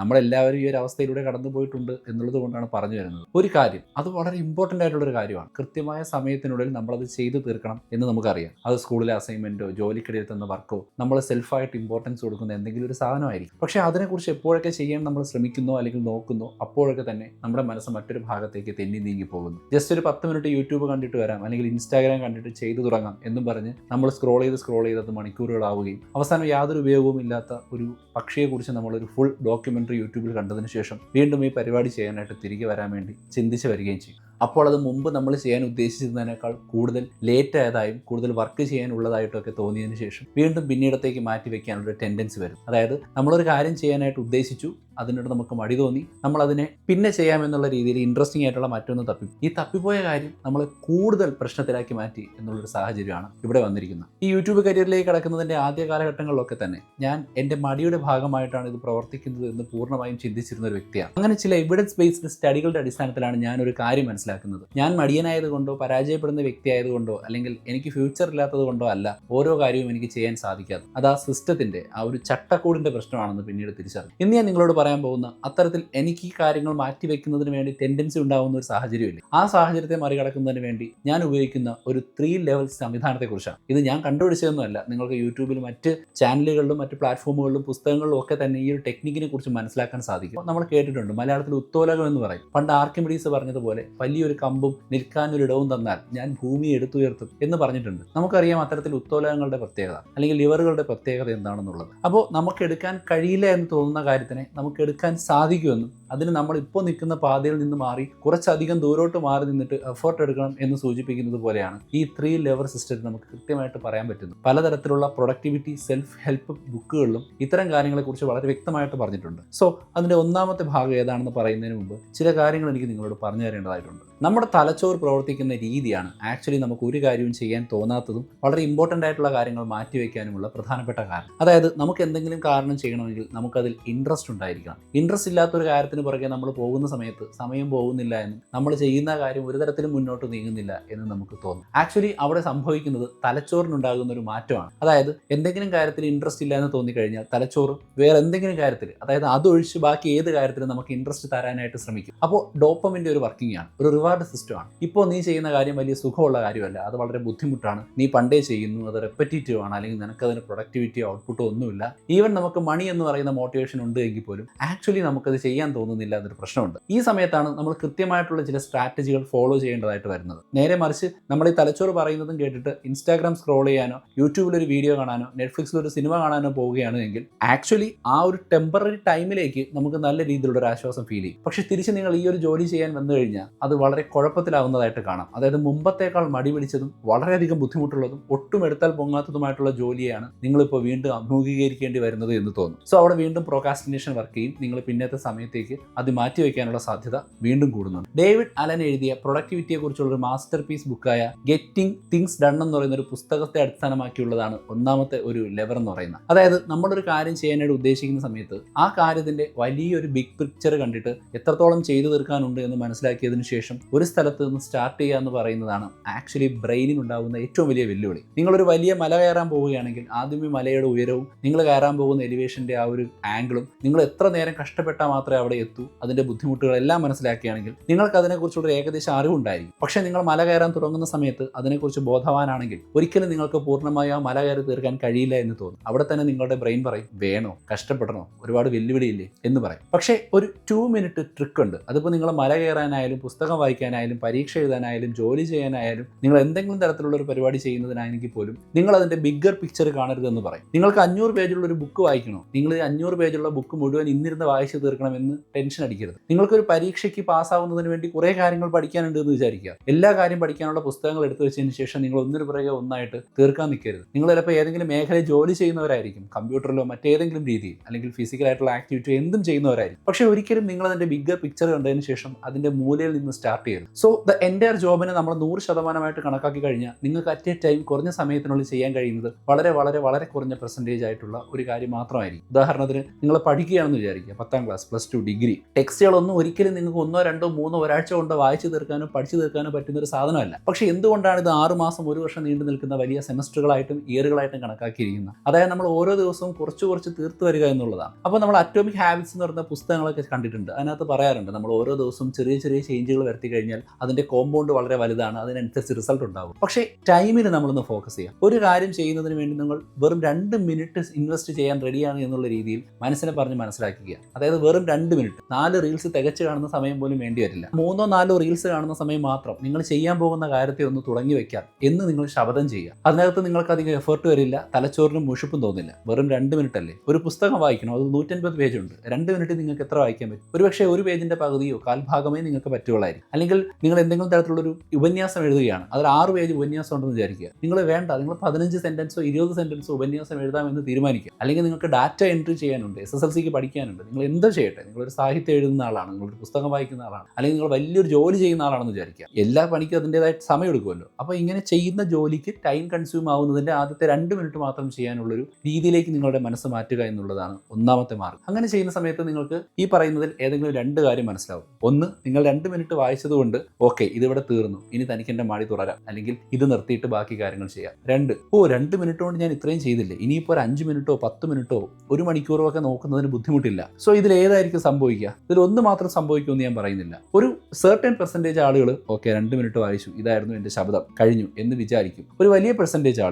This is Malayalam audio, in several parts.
നമ്മളെല്ലാവരും ഈ ഒരു അവസ്ഥയിലൂടെ കടന്നു പോയിട്ടുണ്ട് എന്നുള്ളത് കൊണ്ടാണ് പറഞ്ഞു വരുന്നത്. ഒരു കാര്യം, അത് വളരെ ഇമ്പോർട്ടൻ്റ് ആയിട്ടുള്ളൊരു കാര്യമാണ്. കൃത്യമായ സമയത്തിനുള്ളിൽ നമ്മളത് ചെയ്തു തീർക്കണം എന്ന് നമുക്കറിയാം. അത് സ്കൂളിലെ അസൈൻമെൻറ്റോ ജോലിക്കിടയിൽ തന്ന വർക്കോ നമ്മൾ സെൽഫായിട്ട് ഇമ്പോർട്ടൻസ് കൊടുക്കുന്ന എന്തെങ്കിലും ഒരു സാധനമായിരിക്കും. പക്ഷേ അതിനെക്കുറിച്ച് എപ്പോഴൊക്കെ ചെയ്യാൻ നമ്മൾ ശ്രമിക്കുന്നോ അല്ലെങ്കിൽ നോക്കുന്നോ അപ്പോഴൊക്കെ തന്നെ നമ്മുടെ മനസ്സ് മറ്റൊരു ഭാഗത്തേക്ക് തെന്നി നീങ്ങി പോകുന്നു. ജസ്റ്റ് ഒരു 10 മിനിറ്റ് യൂട്യൂബ് കണ്ടിട്ട് വരാം, അല്ലെങ്കിൽ ഇൻസ്റ്റാഗ്രാം കണ്ടിട്ട് ചെയ്തു തുടങ്ങാം എന്നും പറഞ്ഞ് നമ്മൾ സ്ക്രോൾ ചെയ്ത് അത് മണിക്കൂറുകളാവുകയും അവസാനം യാതൊരു ഉപയോഗവും ഇല്ലാത്ത ഒരു പക്ഷിയെക്കുറിച്ച് നമ്മളൊരു ഫുൾ ഡോക്യുമെൻ്ററി യൂട്യൂബിൽ കണ്ടതിന് ശേഷം വീണ്ടും ഈ പരിപാടി ചെയ്യാനായിട്ട് തിരികെ വരാൻ വേണ്ടി ചിന്തിച്ച് വരികയും ചെയ്യും. അപ്പോൾ അത് മുമ്പ് നമ്മൾ ചെയ്യാൻ ഉദ്ദേശിച്ചതിനേക്കാൾ കൂടുതൽ ലേറ്റ് ആയതായും കൂടുതൽ വർക്ക് ചെയ്യാനുള്ളതായിട്ടൊക്കെ തോന്നിയതിന് ശേഷം വീണ്ടും പിന്നീടത്തേക്ക് മാറ്റി വെക്കാനുള്ള ടെൻഡൻസി വരും. അതായത് നമ്മളൊരു കാര്യം ചെയ്യാനായിട്ട് ഉദ്ദേശിച്ചു, അതിനോട് നമുക്ക് മടി തോന്നി, നമ്മളതിനെ പിന്നെ ചെയ്യാമെന്നുള്ള രീതിയിൽ ഇൻട്രസ്റ്റിംഗ് ആയിട്ടുള്ള മറ്റൊന്ന് ഈ തപ്പിപ്പോയ കാര്യം നമ്മളെ കൂടുതൽ പ്രശ്നത്തിലാക്കി മാറ്റി എന്നുള്ളൊരു സാഹചര്യമാണ് ഇവിടെ വന്നിരിക്കുന്നത്. ഈ യൂട്യൂബ് കരിയറിലേക്ക് കടക്കുന്നതിൻ്റെ ആദ്യ കാലഘട്ടങ്ങളിലൊക്കെ തന്നെ ഞാൻ എൻ്റെ മടിയുടെ ഭാഗമായിട്ടാണ് ഇത് പ്രവർത്തിക്കുന്നത് എന്ന് പൂർണ്ണമായും ചിന്തിച്ചിരുന്ന ഒരു വ്യക്തിയാണ്. അങ്ങനെ ചില എവിഡൻസ് ബേസ്ഡ് സ്റ്റഡികളുടെ അടിസ്ഥാനത്തിലാണ് ഞാനൊരു കാര്യം മനസ്സിലാക്കുന്നത്. ഞാൻ മടിയനായതുകൊണ്ടോ പരാജയപ്പെടുന്ന വ്യക്തിയായതുകൊണ്ടോ അല്ലെങ്കിൽ എനിക്ക് ഫ്യൂച്ചർ ഇല്ലാത്തത് കൊണ്ടോ അല്ല ഓരോ കാര്യവും എനിക്ക് ചെയ്യാൻ സാധിക്കാതെ. അത് ആ സിസ്റ്റത്തിൻ്റെ ആ ഒരു ചട്ടക്കൂടിൻ്റെ പ്രശ്നമാണെന്ന് പിന്നീട് തിരിച്ചറിഞ്ഞു. ഇന്ന് ഞാൻ നിങ്ങളോട് പറയാൻ പോകുന്ന അത്തരത്തിൽ എനിക്ക് ഈ കാര്യങ്ങൾ മാറ്റിവെക്കുന്നതിന് വേണ്ടി ടെൻഡൻസി ഉണ്ടാകുന്ന ഒരു സാഹചര്യമില്ല. ആ സാഹചര്യത്തെ മറികടക്കുന്നതിന് വേണ്ടി ഞാൻ ഉപയോഗിക്കുന്ന ഒരു 3 ലെവൽ സംവിധാനത്തെക്കുറിച്ചാണ്. ഇത് ഞാൻ കണ്ടുപിടിച്ചതൊന്നുമല്ല. നിങ്ങൾക്ക് യൂട്യൂബിൽ മറ്റ് ചാനലുകളിലും മറ്റ് പ്ലാറ്റ്ഫോമുകളിലും പുസ്തകങ്ങളിലും ഒക്കെ തന്നെ ഈ ഒരു ടെക്നിക്കിനെ കുറിച്ച് മനസ്സിലാക്കാൻ സാധിക്കും. നമ്മൾ കേട്ടിട്ടുണ്ട്, മലയാളത്തിൽ ഉത്തോലകം എന്ന് പറയും. പണ്ട് ആർക്കിമിഡീസ് പറഞ്ഞതുപോലെ വലിയൊരു കമ്പും നിൽക്കാനൊരിടവും തന്നാൽ ഞാൻ ഭൂമിയെ എടുത്തുയർത്തും എന്ന് പറഞ്ഞിട്ടുണ്ട്. നമുക്കറിയാം അത്തരത്തിൽ ഉത്തോലകങ്ങളുടെ പ്രത്യേകത അല്ലെങ്കിൽ ലിവറുകളുടെ പ്രത്യേകത എന്താണെന്നുള്ളത്. അപ്പോൾ നമുക്ക് എടുക്കാൻ കഴിയില്ല എന്ന് തോന്നുന്ന കാര്യത്തിനെ നമുക്ക് എടുക്കാൻ സാധിക്കുമെന്നും അതിന് നമ്മൾ ഇപ്പോൾ നിൽക്കുന്ന പാതയിൽ നിന്ന് മാറി കുറച്ചധികം ദൂരോട്ട് മാറി നിന്നിട്ട് എഫേർട്ട് എടുക്കണം എന്ന് സൂചിപ്പിക്കുന്നത് പോലെയാണ് ഈ 3 ലെവൽ സിസ്റ്റത്തിൽ നമുക്ക് കൃത്യമായിട്ട് പറയാൻ പറ്റുന്നു. പലതരത്തിലുള്ള പ്രൊഡക്ടിവിറ്റി സെൽഫ് ഹെൽപ്പ് ബുക്കുകളിലും ഇത്തരം കാര്യങ്ങളെക്കുറിച്ച് വളരെ വ്യക്തമായിട്ട് പറഞ്ഞിട്ടുണ്ട്. സോ അതിൻ്റെ ഒന്നാമത്തെ ഭാഗം ഏതാണെന്ന് പറയുന്നതിന് മുമ്പ് ചില കാര്യങ്ങൾ എനിക്ക് നിങ്ങളോട് പറഞ്ഞു തരേണ്ടതായിട്ടുണ്ട്. നമ്മുടെ തലച്ചോറ് പ്രവർത്തിക്കുന്ന രീതിയാണ് ആക്ച്വലി നമുക്ക് ഒരു കാര്യവും ചെയ്യാൻ തോന്നാത്തതും വളരെ ഇമ്പോർട്ടൻ്റ് ആയിട്ടുള്ള കാര്യങ്ങൾ മാറ്റിവെക്കാനുമുള്ള പ്രധാനപ്പെട്ട കാരണം. അതായത് നമുക്ക് എന്തെങ്കിലും കാരണം ചെയ്യണമെങ്കിൽ നമുക്കതിൽ ഇൻട്രസ്റ്റ് ഉണ്ടായിരിക്കണം. ഇൻട്രസ്റ്റ് ഇല്ലാത്തൊരു കാര്യത്തിന് പുറകെ നമ്മൾ പോകുന്ന സമയത്ത് സമയം പോകുന്നില്ല എന്നും നമ്മൾ ചെയ്യുന്ന കാര്യം ഒരു തരത്തിലും മുന്നോട്ട് നീങ്ങുന്നില്ല എന്ന് നമുക്ക് തോന്നും. ആക്ച്വലി അവിടെ സംഭവിക്കുന്നത് തലച്ചോറിനുണ്ടാകുന്ന ഒരു മാറ്റമാണ്. അതായത് എന്തെങ്കിലും കാര്യത്തിൽ ഇൻട്രസ്റ്റ് ഇല്ല എന്ന് തോന്നിക്കഴിഞ്ഞാൽ തലച്ചോറ് വേറെ എന്തെങ്കിലും കാര്യത്തിൽ, അതായത് അതൊഴിച്ച് ബാക്കി ഏത് കാര്യത്തിലും നമുക്ക് ഇൻട്രസ്റ്റ് തരാനായിട്ട് ശ്രമിക്കും. അപ്പോൾ ഡോപ്പമിൻ്റെ ഒരു വർക്കിംഗ് ആണ്, ഒരു റിവാർഡ് സിസ്റ്റമാണ്. ഇപ്പോൾ നീ ചെയ്യുന്ന കാര്യം വലിയ സുഖമുള്ള കാര്യമല്ല, അത് വളരെ ബുദ്ധിമുട്ടാണ്, നീ പണ്ടേ ചെയ്യുന്നു, അത് റെപ്പറ്റീറ്റീവ് ആണ്, അല്ലെങ്കിൽ നിനക്കതിന് പ്രൊഡക്ടിവിറ്റിയോ ഔട്ട്പുട്ടോ ഒന്നുമില്ല. ഈവൻ നമുക്ക് മണി എന്ന് പറയുന്ന മോട്ടിവേഷൻ ഉണ്ട് എങ്കിൽ പോലും ആക്ച്വലി നമുക്കത് ചെയ്യാൻ തോന്നുന്നില്ല എന്നൊരു പ്രശ്നമുണ്ട്. ഈ സമയത്താണ് നമ്മൾ കൃത്യമായിട്ടുള്ള ചില സ്ട്രാറ്റജികൾ ഫോളോ ചെയ്യേണ്ടതായിട്ട് വരുന്നത്. നേരെ മറിച്ച് നമ്മൾ ഈ തലച്ചോറ് പറയുന്നതും കേട്ടിട്ട് ഇൻസ്റ്റാഗ്രാം സ്ക്രോൾ ചെയ്യാനോ യൂട്യൂബിലൊരു വീഡിയോ കാണാനോ നെറ്റ്ഫ്ലിക്സിലൊരു സിനിമ കാണാനോ പോവുകയാണ് എങ്കിൽ ആക്ച്വലി ആ ഒരു ടെമ്പററി ടൈമിലേക്ക് നമുക്ക് നല്ല രീതിയിലുള്ള ഒരു ആശ്വാസം ഫീൽ ചെയ്യും. പക്ഷെ തിരിച്ച് നിങ്ങൾ ഈ ഒരു ജോലി ചെയ്യാൻ വന്നു കഴിഞ്ഞാൽ അത് വളരെ കുഴപ്പത്തിലാവുന്നതായിട്ട് കാണാം. അതായത് മുമ്പത്തേക്കാൾ മടി പിടിച്ചതും വളരെയധികം ബുദ്ധിമുട്ടുള്ളതും ഒട്ടും എടുത്താൽ പൊങ്ങാത്തതുമായിട്ടുള്ള ജോലിയാണ് നിങ്ങളിപ്പോൾ വീണ്ടും അഭിമുഖീകരിക്കേണ്ടി വരുന്നത് എന്ന് തോന്നും. സോ അവിടെ വീണ്ടും പ്രോകാസ്റ്റിനേഷൻ വർക്ക് ചെയ്യും. നിങ്ങൾ പിന്നത്തെ സമയത്തേക്ക് അത് മാറ്റിവെക്കാനുള്ള സാധ്യത വീണ്ടും കൂടുന്നുണ്ട്. ഡേവിഡ് അലൻ എഴുതിയ പ്രൊഡക്ടിവിറ്റിയെ കുറിച്ചുള്ള ഒരു മാസ്റ്റർ പീസ് ബുക്കായ ഗെറ്റിംഗ് തിങ്സ് ഡൺ എന്ന് പറയുന്ന ഒരു പുസ്തകത്തെ അടിസ്ഥാനമാക്കിയുള്ളതാണ് ഒന്നാമത്തെ ഒരു ലെവർ എന്ന് പറയുന്നത്. അതായത് നമ്മളൊരു കാര്യം ചെയ്യാനായിട്ട് ഉദ്ദേശിക്കുന്ന സമയത്ത് ആ കാര്യത്തിന്റെ വലിയൊരു ബിഗ് പിക്ചർ കണ്ടിട്ട് എത്രത്തോളം ചെയ്തു തീർക്കാനുണ്ട് എന്ന് മനസ്സിലാക്കിയതിനു ശേഷം ഒരു സ്ഥലത്ത് നിന്ന് സ്റ്റാർട്ട് ചെയ്യുക എന്ന് പറയുന്നതാണ് ആക്ച്വലി ബ്രെയിനിനുണ്ടാകുന്ന ഏറ്റവും വലിയ വെല്ലുവിളി. നിങ്ങളൊരു വലിയ മല കയറാൻ പോവുകയാണെങ്കിൽ ആദ്യമേ മലയുടെ ഉയരവും നിങ്ങൾ കയറാൻ പോകുന്ന എലിവേഷന്റെ ആ ഒരു ആംഗിളും നിങ്ങൾ എത്ര നേരം കഷ്ടപ്പെട്ടാൽ മാത്രമേ അവിടെ എത്തൂ, അതിന്റെ ബുദ്ധിമുട്ടുകളെല്ലാം മനസ്സിലാക്കുകയാണെങ്കിൽ നിങ്ങൾക്ക് അതിനെക്കുറിച്ചുള്ള ഏകദേശം അറിവുണ്ടായിരിക്കും. പക്ഷേ നിങ്ങൾ മല കയറാൻ തുടങ്ങുന്ന സമയത്ത് അതിനെക്കുറിച്ച് ബോധവാനാണെങ്കിൽ ഒരിക്കലും നിങ്ങൾക്ക് പൂർണ്ണമായി ആ മല കയറി തീർക്കാൻ കഴിയില്ല എന്ന് തോന്നും. അവിടെ തന്നെ നിങ്ങളുടെ ബ്രെയിൻ പറയും, വേണോ, കഷ്ടപ്പെടണോ, ഒരുപാട് വെല്ലുവിളിയില്ലേ എന്ന് പറയും. പക്ഷേ ഒരു 2 മിനിറ്റ് ട്രിക്ക് ഉണ്ട്. അതിപ്പോൾ നിങ്ങൾ മല കയറാനായാലും പുസ്തകം വായിക്കാനായാലും പരീക്ഷ എഴുതാനായാലും ജോലി ചെയ്യാനായാലും നിങ്ങൾ എന്തെങ്കിലും തരത്തിലുള്ള ഒരു പരിപാടി ചെയ്യുന്നതിനാണെങ്കിൽ പോലും നിങ്ങൾ അതിന്റെ ബിഗ്ഗർ പിക്ചർ കാണരുതെന്ന് പറയും. നിങ്ങൾക്ക് 500 പേജുള്ള ഒരു ബുക്ക് വായിക്കണോ, നിങ്ങൾ 500 പേജുള്ള ബുക്ക് മുഴുവൻ ഇന്നിരുന്ന് വായിച്ചു തീർക്കണമെന്ന് ടെൻഷൻ അടിക്കരുത്. നിങ്ങൾക്കൊരു പരീക്ഷയ്ക്ക് പാസ്സാവുന്നതിന് വേണ്ടി കുറേ കാര്യങ്ങൾ പഠിക്കാനുണ്ട് എന്ന് വിചാരിക്കുക. എല്ലാ കാര്യം പഠിക്കാനുള്ള പുസ്തകങ്ങൾ എടുത്തു വെച്ചതിന് ശേഷം നിങ്ങൾ ഒന്നിനു പുറകെ ഒന്നായിട്ട് തീർക്കാൻ നിൽക്കരുത്. നിങ്ങൾ ചിലപ്പോൾ ഏതെങ്കിലും മേഖലയിൽ ജോലി ചെയ്യുന്നവരായിരിക്കും, കമ്പ്യൂട്ടറിലോ മറ്റേതെങ്കിലും രീതിയിൽ അല്ലെങ്കിൽ ഫിസിക്കലായിട്ടുള്ള ആക്ടിവിറ്റി എന്തും ചെയ്യുന്നവരായിരിക്കും. പക്ഷേ ഒരിക്കലും നിങ്ങൾ അതിന്റെ ബിഗ്ഗർ പിക്ചർ കണ്ടതിന് ശേഷം അതിന്റെ മൂലയിൽ നിന്ന് സ്റ്റാർട്ട് സ്റ്റാർട്ട് ചെയ്യരുത്. സോ ദ എൻ്റയർ ജോബിനെ നമ്മൾ 100% കണക്കാക്കി കഴിഞ്ഞാൽ നിങ്ങൾക്ക് അറ്റ് എ ടൈം കുറഞ്ഞ സമയത്തിനുള്ളിൽ ചെയ്യാൻ കഴിയുന്നത് വളരെ വളരെ വളരെ കുറഞ്ഞ പെർസെൻറ്റേജ് ആയിട്ടുള്ള ഒരു കാര്യം മാത്രമായിരിക്കും. ഉദാഹരണത്തിന് നിങ്ങൾ പഠിക്കുകയാണെന്ന് വിചാരിക്കുക, 10ാം ക്ലാസ്, +2, ഡിഗ്രി. ടെക്സ്റ്റുകളൊന്നും ഒരിക്കലും നിങ്ങൾക്ക് 1, 2, 3 ഒരാഴ്ച കൊണ്ട് വായിച്ചു തീർക്കാനോ പഠിച്ചു തീർക്കാനോ പറ്റുന്ന ഒരു സാധനമല്ല. പക്ഷേ എന്തുകൊണ്ടാണ് ഇത് 6 മാസം 1 വർഷം നീണ്ടു നിൽക്കുന്ന വലിയ സെമസ്റ്ററുകളായിട്ടും ഇയറുകളായിട്ടും കണക്കാക്കിയിരിക്കുന്നത്? അതായത് നമ്മൾ ഓരോ ദിവസവും കുറച്ച് തീർത്തു വരിക എന്നുള്ളതാണ്. അപ്പോൾ നമ്മൾ അറ്റോമിക് ഹാബിറ്റ്സ് എന്ന് പറയുന്ന പുസ്തകങ്ങളൊക്കെ കണ്ടിട്ടുണ്ട്. അതിനകത്ത് പറയാറുണ്ട് നമ്മൾ ഓരോ ദിവസവും ചെറിയ ചേഞ്ചുകൾ വരുത്തി കഴിഞ്ഞാൽ അതിൻ്റെ കോമ്പൗണ്ട് വളരെ വലുതാണ്, അതിനനുസരിച്ച് റിസൾട്ട് ഉണ്ടാകും. പക്ഷേ ടൈമിന് നമ്മളൊന്ന് ഫോക്കസ് ചെയ്യാം. ഒരു കാര്യം ചെയ്യുന്നതിന് വേണ്ടി നിങ്ങൾ വെറും 2 മിനിറ്റ് ഇൻവെസ്റ്റ് ചെയ്യാൻ റെഡിയാണ് എന്നുള്ള രീതിയിൽ മനസ്സിനെ പറഞ്ഞ് മനസ്സിലാക്കുക. അതായത് വെറും 2 മിനിറ്റ്, 4 റീൽസ് തികച്ച് കാണുന്ന സമയം പോലും വേണ്ടി വരില്ല. 3 or 4 റീൽസ് കാണുന്ന സമയം മാത്രം നിങ്ങൾ ചെയ്യാൻ പോകുന്ന കാര്യത്തെ ഒന്ന് തുടങ്ങി വെക്കാം എന്ന് നിങ്ങൾ ശപഥം ചെയ്യുക. അതിനകത്ത് നിങ്ങൾക്ക് അധികം എഫേർട്ട് വരില്ല, തലച്ചോറിനും മുഷിപ്പും തോന്നില്ല. വെറും 2 മിനിറ്റ് അല്ലേ. ഒരു പുസ്തകം വായിക്കണം, അത് 150 പേജ് ഉണ്ട്. 2 മിനിറ്റ് നിങ്ങൾക്ക് എത്ര വായിക്കാൻ പറ്റും? ഒരുപക്ഷെ ഒരു പേജിന്റെ പകുതിയോ കാൽഭാഗമേ നിങ്ങൾക്ക് പറ്റുകയുള്ളായിരിക്കും. അല്ലെങ്കിൽ നിങ്ങൾ എന്തെങ്കിലും തരത്തിലുള്ളൊരു ഉപന്യാസം എഴുതുകയാണ്, അതിൽ 6 പേജ് ഉപന്യാസം ഉണ്ടെന്ന് വിചാരിക്കുക. നിങ്ങൾ വേണ്ട, നിങ്ങൾ 15 സെന്റൻസോ 20 സെന്റൻസോ ഉപന്യാസം എഴുതാമെന്ന് തീരുമാനിക്കുക. അല്ലെങ്കിൽ നിങ്ങൾക്ക് ഡാറ്റ എൻട്രി ചെയ്യാനുണ്ട്, SSLCക്ക് പഠിക്കാനുണ്ട്, നിങ്ങൾ എന്ത് ചെയ്യട്ടെ. നിങ്ങളൊരു സാഹിത്യം എഴുതുന്ന ആളാണ്, നിങ്ങളൊരു പുസ്തകം വായിക്കുന്ന ആളാണ്, അല്ലെങ്കിൽ നിങ്ങൾ വലിയൊരു ജോലി ചെയ്യുന്ന ആളാണെന്ന് വിചാരിക്കുക. എല്ലാ പണിക്കും അതിൻ്റെതായിട്ട് സമയം എടുക്കുമല്ലോ. അപ്പോൾ ഇങ്ങനെ ചെയ്യുന്ന ജോലിക്ക് ടൈം കൺസ്യൂം ആവുന്നതിൻ്റെ ആദ്യത്തെ 2 മിനിറ്റ് മാത്രം ചെയ്യാനുള്ളൊരു രീതിയിലേക്ക് നിങ്ങളുടെ മനസ്സ് മാറ്റുക എന്നുള്ളതാണ് ഒന്നാമത്തെ മാർഗ്ഗം. അങ്ങനെ ചെയ്യുന്ന സമയത്ത് നിങ്ങൾക്ക് ഈ പറയുന്നതിൽ ഏതെങ്കിലും 2 കാര്യം മനസ്സിലാവും. ഒന്ന്, നിങ്ങൾ 2 മിനിറ്റ് വായിച്ചതുകൊണ്ട് ഓക്കെ ഇതിവിടെ തീർന്നു, ഇനി തനിക്ക് എൻ്റെ മാടി തുടരാം, അല്ലെങ്കിൽ ഇത് നിർത്തിയിട്ട് ബാക്കി കാര്യങ്ങൾ ചെയ്യാം. 2 മിനിറ്റ് കൊണ്ട് ഞാൻ ഇത്രയും ചെയ്തില്ലേ, ഇനിയിപ്പോൾ ഒരു 5 മിനിറ്റോ 10 മിനിറ്റോ 1 മണിക്കൂറോ ഒക്കെ നോക്കുന്നതിന് ബുദ്ധിമുട്ടില്ല. സോ ഇതിൽ ഏതായിരിക്കും സംഭവിക്കുക? ഇതിൽ ഒന്ന് മാത്രം സംഭവിക്കുമെന്ന് ഞാൻ പറയുന്നില്ല. ഒരു സർട്ടൻ പെർസെൻറ്റേജ് ആളുകൾ ഓക്കെ 2 മിനിറ്റ് വായിച്ചു, ഇതായിരുന്നു എൻ്റെ ശബ്ദം, കഴിഞ്ഞു എന്ന് വിചാരിക്കും. ഒരു വലിയ പെർസെൻറ്റേജ്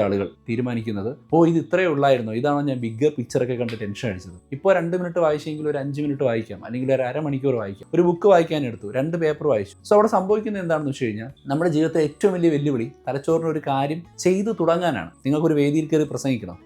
ആളുകൾ തീരുമാനിക്കുന്നത് ഇത് ഇത്രയേ ഉള്ളായിരുന്നോ, ഇതാണോ ഞാൻ ബിഗ്ഗർ പിക്ചറൊക്കെ കണ്ട് ടെൻഷൻ അടിച്ചത്. ഇപ്പോൾ 2 മിനിറ്റ് വായിച്ചെങ്കിൽ ഒരു 5 മിനിറ്റ് വായിക്കാം, അല്ലെങ്കിൽ ഒരു അരമണിക്കൂർ വായിക്കാം. ഒരു ബുക്ക് വായിക്കാൻ എടുത്തു, 2 പേപ്പർ വായിച്ചു. സോ അവിടെ സംഭവിക്കുന്നത് എന്താണെന്ന് വെച്ച് കഴിഞ്ഞാൽ നമ്മുടെ ജീവിതത്തിലെ ഏറ്റവും വലിയ വെല്ലുവിളി തലച്ചോറിന് ഒരു കാര്യം ചെയ്തു തുടങ്ങാനാണ്. നിങ്ങൾക്കൊരു വേദിയിൽ കയറി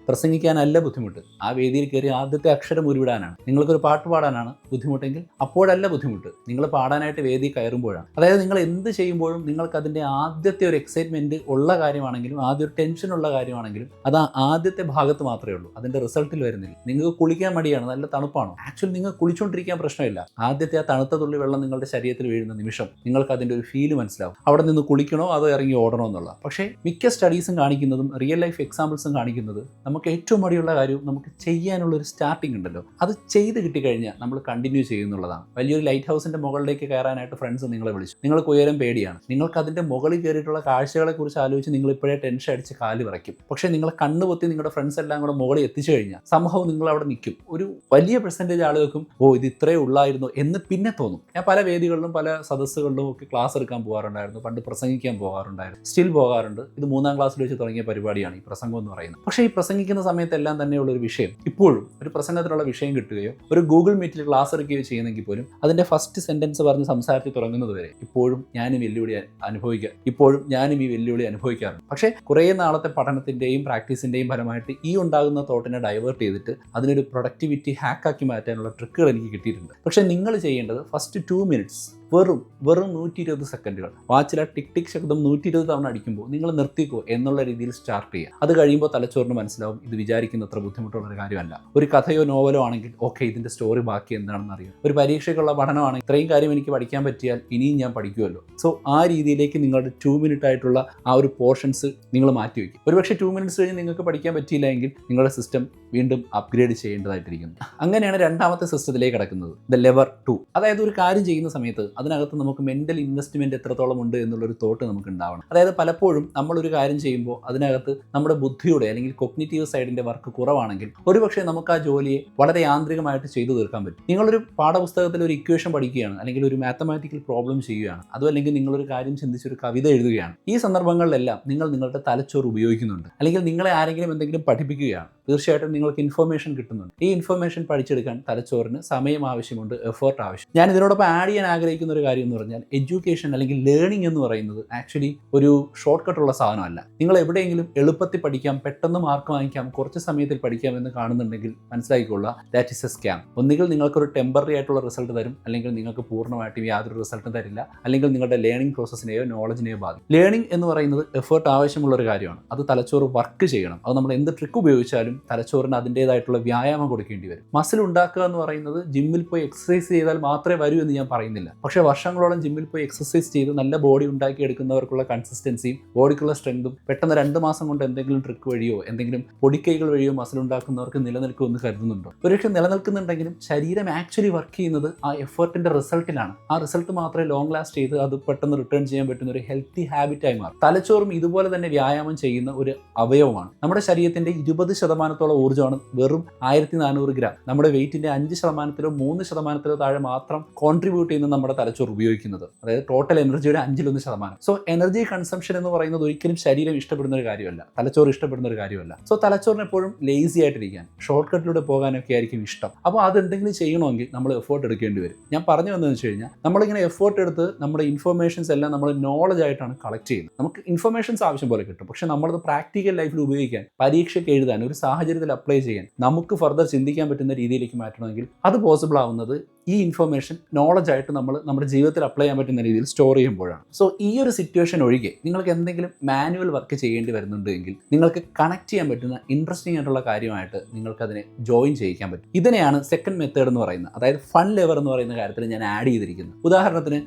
പ്രസംഗിക്കാനല്ല ബുദ്ധിമുട്ട്, ആ വേദിയിൽ കയറി ആദ്യത്തെ അക്ഷരം ഉരുവിടാനാണ്. നിങ്ങൾക്കൊരു പാട്ട് പാടാനാണ് ബുദ്ധിമുട്ടെങ്കിൽ അപ്പോഴല്ല ബുദ്ധിമുട്ട്, നിങ്ങൾ പാടാനായിട്ട് വേദി കയറുമ്പോഴാണ്. അതായത് നിങ്ങൾ എന്ത് ചെയ്യുമ്പോഴും നിങ്ങൾക്ക് അതിൻ്റെ ആദ്യത്തെ ഒരു എക്സൈറ്റ്മെൻറ്റ് ഉള്ള കാര്യമാണെങ്കിലും ആദ്യം ഒരു ടെൻഷൻ ഉള്ള കാര്യമാണെങ്കിലും അത് ആദ്യത്തെ ഭാഗത്ത് മാത്രമേ ഉള്ളൂ, അതിൻ്റെ റിസൾട്ടിൽ വരുന്നില്ല. നിങ്ങൾക്ക് കുളിക്കാൻ മടിയാണ്, നല്ല തണുപ്പാണോ, ആക്ച്വലി നിങ്ങൾ കുളിച്ചുകൊണ്ടിരിക്കാൻ പ്രശ്നമില്ല. ആദ്യത്തെ ആ തണുത്ത തുള്ളി വെള്ളം നിങ്ങളുടെ ശരീരത്തിൽ വീഴുന്ന നിമിഷം നിങ്ങൾക്ക് അതിൻ്റെ ഒരു ഫീല് മനസ്സിലാവും, അവിടെ നിന്ന് കുളിക്കണോ അതോ ഇറങ്ങി ഓടണോ എന്നുള്ള. പക്ഷേ മിക്ക സ്റ്റഡീസും കാണിക്കുന്നതും റിയൽ ലൈഫ് എക്സാമ്പിൾസും കാണിക്കുന്നത് നമുക്ക് ഏറ്റവും മടിയുള്ള കാര്യവും നമുക്ക് ചെയ്യാനുള്ള ഒരു സ്റ്റാർട്ടിംഗ് ഉണ്ടല്ലോ, അത് ചെയ്ത് കിട്ടിക്കഴിഞ്ഞാൽ നമ്മൾ കണ്ടിന്യൂ ചെയ്യുന്നുള്ളതാണ്. വലിയൊരു ലൈറ്റ് ഹൗസിൻ്റെ മുകളിലേക്ക് കയറാനായിട്ട് ഫ്രണ്ട്സ് നിങ്ങളെ വിളിച്ചു, നിങ്ങൾക്ക് ഉയരം പേടിയാണ്, നിങ്ങൾക്ക് അതിൻ്റെ മുകളിൽ കയറിയിട്ടുള്ള കാഴ്ചകളെ കുറിച്ച് ആലോചിച്ച് നിങ്ങൾ ഇപ്പോഴേ ടെൻഷൻ അടിച്ച് കാല് വിറയ്ക്കും. പക്ഷേ നിങ്ങളെ കണ്ണുപൊത്തി നിങ്ങളുടെ ഫ്രണ്ട്സ് എല്ലാം കൂടെ മുകളിൽ എത്തിച്ചു കഴിഞ്ഞാൽ സംഭവം നിങ്ങൾ അവിടെ നിൽക്കും. ഒരു വലിയ പെർസെൻറ്റേജ് ആളുകൾക്കും ഇത് ഇത്രയേ ഉള്ളായിരുന്നു എന്ന് പിന്നെ തോന്നും. ഞാൻ പല വേദികളിലും പല സദസ്സുകളിലും ഒക്കെ ക്ലാസ് എടുക്കാൻ പോകാറുണ്ടായിരുന്നു, പണ്ട് പ്രസംഗിക്കാൻ പോകാറുണ്ടായിരുന്നു, സ്റ്റിൽ പോകാറുണ്ട്. ഇത് 3ാം ക്ലാസ്സിൽ വെച്ച് തുടങ്ങിയ പരിപാടിയാണ് ഈ പ്രസംഗം എന്ന് പറയുന്നത്. പക്ഷേ ഈ പ്രസംഗിക്കുന്ന സമയത്തെല്ലാം തന്നെയുള്ള ഒരു വിഷയം, ഇപ്പോഴും ഒരു പ്രസംഗത്തിനുള്ള വിഷയം കിട്ടുകയോ ഒരു ഗൂഗിൾ മീറ്റിൽ ക്ലാസ് എടുക്കുകയോ ചെയ്യുന്നെങ്കിൽ പോലും അതിൻ്റെ ഫസ്റ്റ് സെൻറ്റൻസ് പറഞ്ഞ് സംസാരിച്ച് തുടങ്ങുന്നത് വരെ ഇപ്പോഴും ഞാനും ഈ വെല്ലുവിളി അനുഭവിക്കാറുണ്ട്. പക്ഷേ കുറേ നാളത്തെ പഠനത്തിൻ്റെയും പ്രാക്ടീസിൻ്റെയും ഫലമായിട്ട് ഈ ഉണ്ടാകുന്ന തോട്ടിനെ ഡൈവേർട്ട് ചെയ്തിട്ട് അതിനൊരു പ്രൊഡക്ടിവിറ്റി ഹാക്കാക്കി മാറ്റാനുള്ള ട്രിക്കുകൾ എനിക്ക് കിട്ടിയിട്ടുണ്ട്. പക്ഷേ നിങ്ങൾ ചെയ്യേണ്ടത് ഫസ്റ്റ് 2 മിനിറ്റ്സ് വെറും 120 സെക്കൻഡുകൾ വാച്ചിൽ ആ ടിക് ടിക് ശബ്ദം 120 തവണ അടിക്കുമ്പോൾ നിങ്ങൾ നിർത്തിക്കോ എന്നുള്ള രീതിയിൽ സ്റ്റാർട്ട് ചെയ്യുക. അത് കഴിയുമ്പോൾ തലച്ചോറിന് മനസ്സിലാവും ഇത് വിചാരിക്കുന്ന അത്ര ബുദ്ധിമുട്ടുള്ളൊരു കാര്യമല്ല. ഒരു കഥയോ നോവലോ ആണെങ്കിൽ ഓക്കെ ഇതിൻ്റെ സ്റ്റോറി ബാക്കി എന്താണെന്ന് അറിയാം. ഒരു പരീക്ഷയ്ക്കുള്ള പഠനമാണെങ്കിൽ ഇത്രയും കാര്യം എനിക്ക് പഠിക്കാൻ പറ്റിയാൽ ഇനിയും ഞാൻ പഠിക്കുമല്ലോ. സോ ആ രീതിയിലേക്ക് നിങ്ങളുടെ 2 മിനിറ്റ് ആയിട്ടുള്ള ആ ഒരു പോർഷൻസ് നിങ്ങൾ മാറ്റി വയ്ക്കും. ഒരുപക്ഷെ 2 മിനിറ്റ്സ് കഴിഞ്ഞ് നിങ്ങൾക്ക് പഠിക്കാൻ പറ്റിയില്ല എങ്കിൽ നിങ്ങളുടെ സിസ്റ്റം വീണ്ടും അപ്ഗ്രേഡ് ചെയ്യേണ്ടതായിട്ടിരിക്കുന്നു. അങ്ങനെയാണ് 2ാമത്തെ സിസ്റ്റത്തിലേക്ക് കിടക്കുന്നത്, ദ ലെവർ 2. അതായത് ഒരു കാര്യം ചെയ്യുന്ന സമയത്ത് അതിനകത്ത് നമുക്ക് മെൻ്റൽ ഇൻവെസ്റ്റ്മെൻറ്റ് എത്രത്തോളം ഉണ്ട് എന്നുള്ളൊരു തോട്ട് നമുക്ക് ഉണ്ടാവണം. അതായത് പലപ്പോഴും നമ്മളൊരു കാര്യം ചെയ്യുമ്പോൾ അതിനകത്ത് നമ്മുടെ ബുദ്ധിയുടെ അല്ലെങ്കിൽ കൊഗ്നിറ്റീവ് സൈഡിൻ്റെ വർക്ക് കുറവാണെങ്കിൽ ഒരുപക്ഷെ നമുക്ക് ആ ജോലിയെ വളരെ യാന്ത്രികമായിട്ട് ചെയ്തു തീർക്കാൻ പറ്റും. നിങ്ങളൊരു പാഠപുസ്തകത്തിൽ ഒരു ഇക്വേഷൻ പഠിക്കുകയാണ്, അല്ലെങ്കിൽ ഒരു മാത്തമാറ്റിക്കൽ പ്രോബ്ലം ചെയ്യുകയാണ്, അതും അല്ലെങ്കിൽ നിങ്ങളൊരു കാര്യം ചിന്തിച്ചൊരു കവിത എഴുതുകയാണ്. ഈ സന്ദർഭങ്ങളിലെല്ലാം നിങ്ങളുടെ തലച്ചോറ് ഉപയോഗിക്കുന്നുണ്ട്, അല്ലെങ്കിൽ നിങ്ങളെ ആരെങ്കിലും എന്തെങ്കിലും പഠിപ്പിക്കുകയാണ്, തീർച്ചയായിട്ടും നിങ്ങൾക്ക് ഇൻഫർമേഷൻ കിട്ടുന്നുണ്ട്. ഈ ഇൻഫർമേഷൻ പഠിച്ചെടുക്കാൻ തലച്ചോറിന് സമയം ആവശ്യമുണ്ട്, എഫേർട്ട് ആവശ്യം. ഞാൻ ഇതിനോടൊപ്പം ആഡ് ചെയ്യാൻ ആഗ്രഹിക്കുന്ന ഒരു കാര്യം എന്ന് പറഞ്ഞാൽ എഡ്യൂക്കേഷൻ അല്ലെങ്കിൽ ലേണിംഗ് എന്ന് പറയുന്നത് ആക്ച്വലി ഒരു ഷോർട്ട് കട്ടുള്ള സാധനമല്ല. നിങ്ങൾ എവിടെയെങ്കിലും എളുപ്പത്തിൽ പഠിക്കാം, പെട്ടെന്ന് മാർക്ക് വാങ്ങിക്കാം, കുറച്ച് സമയത്തിൽ പഠിക്കാം എന്ന് കാണുന്നുണ്ടെങ്കിൽ മനസ്സിലാക്കിക്കൊള്ളുക, ദാറ്റ് ഈസ് എ സ്കാം. ഒന്നുകിൽ നിങ്ങൾക്കൊരു ടെമ്പററി ആയിട്ടുള്ള റിസൾട്ട് തരും, അല്ലെങ്കിൽ നിങ്ങൾക്ക് പൂർണ്ണമായിട്ടും യാതൊരു റിസൾട്ടും തരില്ല, അല്ലെങ്കിൽ നിങ്ങളുടെ ലേണിംഗ് പ്രോസസ്സിനെയോ നോളജിനെയോ ബാധിക്കും. ലേണിംഗ് എന്ന് പറയുന്നത് എഫേർട്ട് ആവശ്യമുള്ള ഒരു കാര്യമാണ്. അത് തലച്ചോറ് വർക്ക് ചെയ്യണം. അത് നമ്മൾ എന്ത് ട്രിക്ക് ഉപയോഗിച്ചാലും തലച്ചോറിന് അതിൻ്റേതായിട്ടുള്ള വ്യായാമം കൊടുക്കേണ്ടി വരും. മസിൽ ഉണ്ടാക്കുക എന്ന് പറയുന്നത് ജിമ്മിൽ പോയി എക്സസൈസ് ചെയ്താൽ മാത്രമേ വരൂ എന്ന് ഞാൻ പറയുന്നില്ല. പക്ഷേ വർഷങ്ങളോളം ജിമ്മിൽ പോയി എക്സസൈസ് ചെയ്ത് നല്ല ബോഡി ഉണ്ടാക്കിയെടുക്കുന്നവർക്കുള്ള കൺസിസ്റ്റൻസിയും ബോഡിക്കുള്ള സ്ട്രെങ്തും പെട്ടെന്ന് 2 മാസം കൊണ്ട് എന്തെങ്കിലും ട്രിക്ക് വഴിയോ എന്തെങ്കിലും പൊടിക്കൈകൾ വഴിയോ മസിൽ ഉണ്ടാക്കുന്നവർക്ക് നിലനിൽക്കുമെന്ന് കരുതുന്നുണ്ടോ? ഒരുപക്ഷെ നിലനിൽക്കുന്നുണ്ടെങ്കിലും ശരീരം ആക്ച്വലി വർക്ക് ചെയ്യുന്നത് ആ എഫേർട്ടിന്റെ റിസൾട്ടിലാണ്. ആ റിസൾട്ട് മാത്രമേ ലോങ് ലാസ്റ്റ് ചെയ്ത് അത് പെട്ടെന്ന് റിട്ടേൺ ചെയ്യാൻ പറ്റുന്ന ഒരു ഹെൽത്തി ഹാബിറ്റായി മാറും. തലച്ചോറും ഇതുപോലെ തന്നെ വ്യായാമം ചെയ്യുന്ന ഒരു അവയവമാണ്. നമ്മുടെ ശരീരത്തിന്റെ 20% ഊർജ്ജമാണ് വെറും 1400 ഗ്രാം. നമ്മുടെ വെയിറ്റിന്റെ 5%-ലോ 3%-ലോ താഴെ മാത്രം കോൺട്രിബ്യൂട്ട് ചെയ്യുന്ന നമ്മുടെ തലച്ചോറ് ഉപയോഗിക്കുന്നത്. അതായത് ടോട്ടൽ എനർജിയുടെ 1/5%. സോ എനർജി കൺസംഷൻ എന്ന് പറയുന്നത് ഒരിക്കലും ശരീരം ഇഷ്ടപ്പെടുന്ന ഒരു കാര്യമല്ല, തലച്ചോറ് ഇഷ്ടപ്പെടുന്ന ഒരു കാര്യമല്ല. സോ തലച്ചോറിന് എപ്പോഴും ലേസി ആയിട്ടിരിക്കാൻ, ഷോർട്ട് കട്ടിലൂടെ പോകാനൊക്കെ ആയിരിക്കും ഇഷ്ടം. അപ്പോൾ അതെന്തെങ്കിലും ചെയ്യണമെങ്കിൽ നമ്മൾ എഫേർട്ട് എടുക്കേണ്ടി വരും. ഞാൻ പറഞ്ഞു വന്നതെന്ന് വെച്ച് കഴിഞ്ഞാൽ നമ്മളിങ്ങനെ എഫേർട്ട് എടുത്ത് നമ്മുടെ ഇൻഫർമേഷൻസ് എല്ലാം നമ്മൾ നോളജ് ആയിട്ടാണ് കളക്ട് ചെയ്യുന്നത്. നമുക്ക് ഇൻഫർമേഷൻസ് ആവശ്യം പോലെ കിട്ടും. പക്ഷെ നമ്മളത് പ്രാക്ടിക്കൽ ലൈഫിൽ ഉപയോഗിക്കാൻ, പരീക്ഷയ്ക്ക് എഴുതാൻ, ഒരു സാഹചര്യത്തിൽ അപ്ലൈ ചെയ്യാൻ, നമുക്ക് ഫർദർ ചിന്തിക്കാൻ പറ്റുന്ന രീതിയിലേക്ക് മാറ്റണമെങ്കിൽ അത് പോസിബിൾ ആവുന്നത് ഈ ഇൻഫർമേഷൻ നോളജ് ആയിട്ട് നമ്മൾ നമ്മുടെ ജീവിതത്തിൽ അപ്ലൈ ചെയ്യാൻ പറ്റുന്ന രീതിയിൽ സ്റ്റോർ ചെയ്യുമ്പോഴാണ്. സോ ഈ ഒരു സിറ്റുവേഷൻ ഒഴികെ നിങ്ങൾക്ക് എന്തെങ്കിലും മാനുവൽ വർക്ക് ചെയ്യേണ്ടി വരുന്നുണ്ടെങ്കിൽ നിങ്ങൾക്ക് കണക്ട് ചെയ്യാൻ പറ്റുന്ന ഇൻട്രസ്റ്റിംഗ് ആയിട്ടുള്ള കാര്യമായിട്ട് നിങ്ങൾക്ക് അതിനെ ജോയിൻ ചെയ്യിക്കാൻ പറ്റും. ഇതിനെയാണ് സെക്കൻഡ് മെത്തേഡ് എന്ന് പറയുന്നത്. അതായത് ഫൺ ലെവർ എന്ന് പറയുന്ന കാര്യത്തിൽ ഞാൻ ആഡ് ചെയ്തിരിക്കുന്നത്. ഉദാഹരണത്തിന്